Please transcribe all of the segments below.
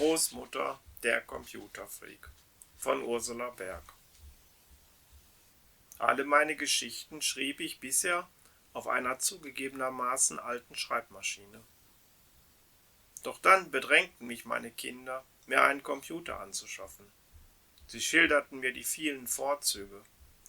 Großmutter, der Computerfreak von Ursula Berg. Alle meine Geschichten schrieb ich bisher auf einer zugegebenermaßen alten Schreibmaschine. Doch dann bedrängten mich meine Kinder, mir einen Computer anzuschaffen. Sie schilderten mir die vielen Vorzüge,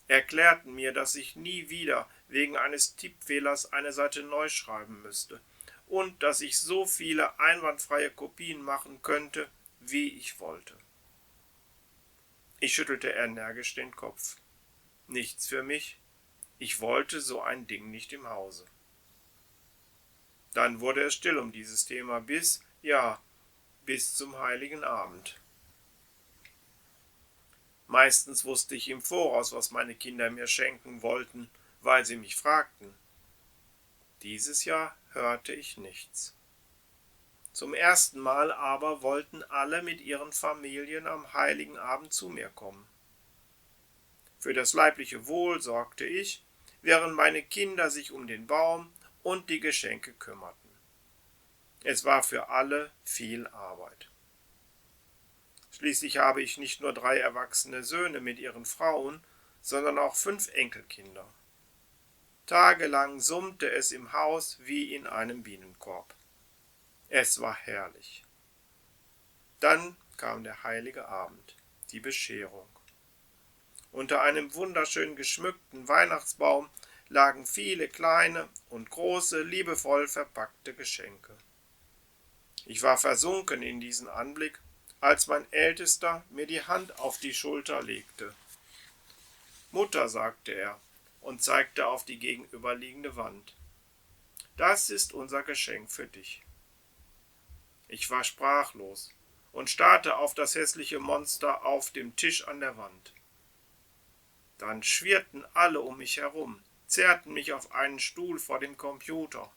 erklärten mir, dass ich nie wieder wegen eines Tippfehlers eine Seite neu schreiben müsste und dass ich so viele einwandfreie Kopien machen könnte, wie ich wollte. Ich schüttelte energisch den Kopf. Nichts für mich. Ich wollte so ein Ding nicht im Hause. Dann wurde es still um dieses Thema bis zum Heiligen Abend. Meistens wusste ich im Voraus, was meine Kinder mir schenken wollten, weil sie mich fragten. Dieses Jahr hörte ich nichts. Zum ersten Mal aber wollten alle mit ihren Familien am Heiligen Abend zu mir kommen. Für das leibliche Wohl sorgte ich, während meine Kinder sich um den Baum und die Geschenke kümmerten. Es war für alle viel Arbeit. Schließlich habe ich nicht nur 3 erwachsene Söhne mit ihren Frauen, sondern auch 5 Enkelkinder. Tagelang summte es im Haus wie in einem Bienenkorb. Es war herrlich. Dann kam der heilige Abend, die Bescherung. Unter einem wunderschön geschmückten Weihnachtsbaum lagen viele kleine und große, liebevoll verpackte Geschenke. Ich war versunken in diesen Anblick, als mein Ältester mir die Hand auf die Schulter legte. »Mutter«, sagte er und zeigte auf die gegenüberliegende Wand. »Das ist unser Geschenk für dich.« Ich war sprachlos und starrte auf das hässliche Monster auf dem Tisch an der Wand. Dann schwirrten alle um mich herum, zerrten mich auf einen Stuhl vor dem Computer.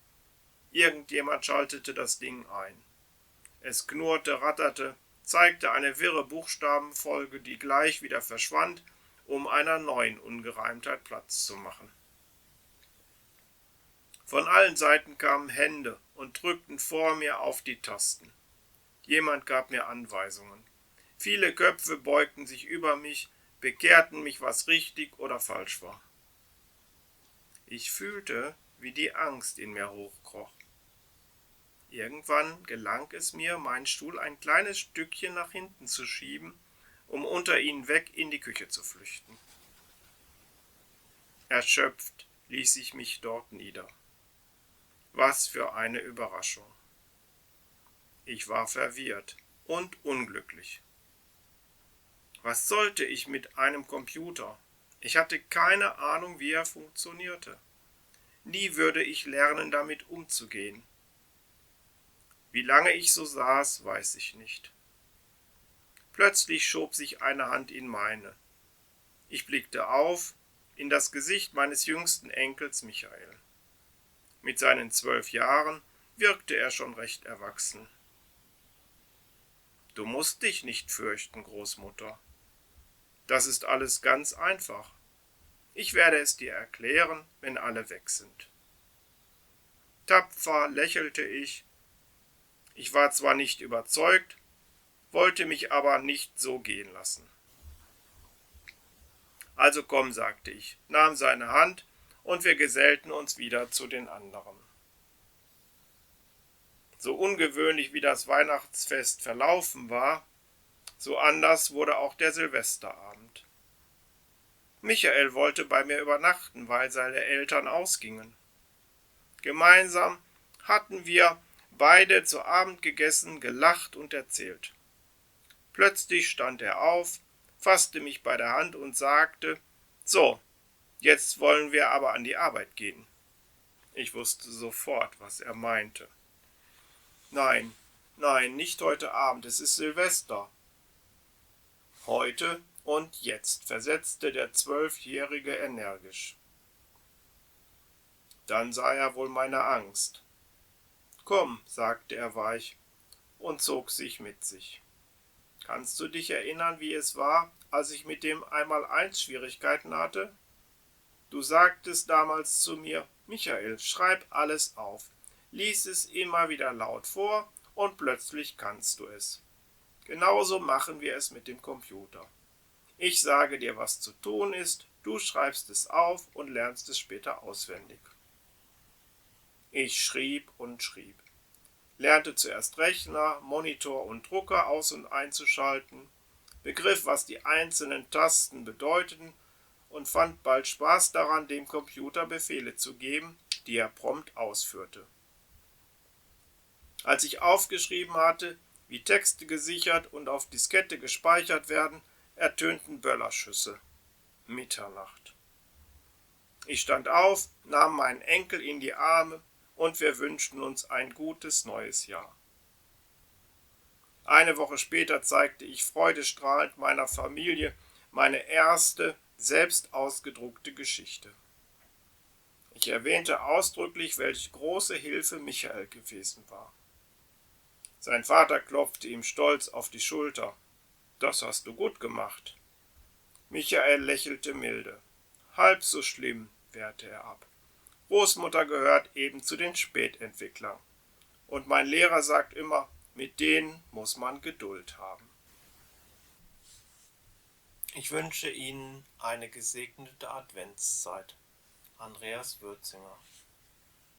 Irgendjemand schaltete das Ding ein. Es knurrte, ratterte, zeigte eine wirre Buchstabenfolge, die gleich wieder verschwand, um einer neuen Ungereimtheit Platz zu machen. Von allen Seiten kamen Hände und drückten vor mir auf die Tasten. Jemand gab mir Anweisungen. Viele Köpfe beugten sich über mich, bekehrten mich, was richtig oder falsch war. Ich fühlte, wie die Angst in mir hochkroch. Irgendwann gelang es mir, meinen Stuhl ein kleines Stückchen nach hinten zu schieben, um unter ihnen weg in die Küche zu flüchten. Erschöpft ließ ich mich dort nieder. Was für eine Überraschung. Ich war verwirrt und unglücklich. Was sollte ich mit einem Computer? Ich hatte keine Ahnung, wie er funktionierte. Nie würde ich lernen, damit umzugehen. Wie lange ich so saß, weiß ich nicht. Plötzlich schob sich eine Hand in meine. Ich blickte auf, in das Gesicht meines jüngsten Enkels Michael. Mit seinen 12 Jahren wirkte er schon recht erwachsen. »Du musst dich nicht fürchten, Großmutter. Das ist alles ganz einfach. Ich werde es dir erklären, wenn alle weg sind.« Tapfer lächelte ich. Ich war zwar nicht überzeugt, wollte mich aber nicht so gehen lassen. »Also komm«, sagte ich, nahm seine Hand und wir gesellten uns wieder zu den anderen. So ungewöhnlich wie das Weihnachtsfest verlaufen war, so anders wurde auch der Silvesterabend. Michael wollte bei mir übernachten, weil seine Eltern ausgingen. Gemeinsam hatten wir beide zu Abend gegessen, gelacht und erzählt. Plötzlich stand er auf, fasste mich bei der Hand und sagte, »So, jetzt wollen wir aber an die Arbeit gehen.« Ich wusste sofort, was er meinte. »Nein, nicht heute Abend, es ist Silvester.« »Heute und jetzt«, versetzte der 12-Jährige energisch. Dann sah er wohl meine Angst. »Komm«, sagte er weich und zog sich mit sich. »Kannst du dich erinnern, wie es war, als ich mit dem Einmaleins Schwierigkeiten hatte? Du sagtest damals zu mir, Michael, schreib alles auf, lies es immer wieder laut vor und plötzlich kannst du es. Genauso machen wir es mit dem Computer. Ich sage dir, was zu tun ist, du schreibst es auf und lernst es später auswendig. Ich schrieb und schrieb, lernte zuerst Rechner, Monitor und Drucker aus- und einzuschalten, begriff, was die einzelnen Tasten bedeuteten und fand bald Spaß daran, dem Computer Befehle zu geben, die er prompt ausführte. Als ich aufgeschrieben hatte, wie Texte gesichert und auf Diskette gespeichert werden, ertönten Böllerschüsse. Mitternacht. Ich stand auf, nahm meinen Enkel in die Arme und wir wünschten uns ein gutes neues Jahr. Eine Woche später zeigte ich freudestrahlend meiner Familie meine erste, selbst ausgedruckte Geschichte. Ich erwähnte ausdrücklich, welche große Hilfe Michael gewesen war. Sein Vater klopfte ihm stolz auf die Schulter. »Das hast du gut gemacht.« Michael lächelte milde. »Halb so schlimm«, wehrte er ab. »Großmutter gehört eben zu den Spätentwicklern. Und mein Lehrer sagt immer, mit denen muss man Geduld haben.« Ich wünsche Ihnen eine gesegnete Adventszeit. Andreas Würzinger.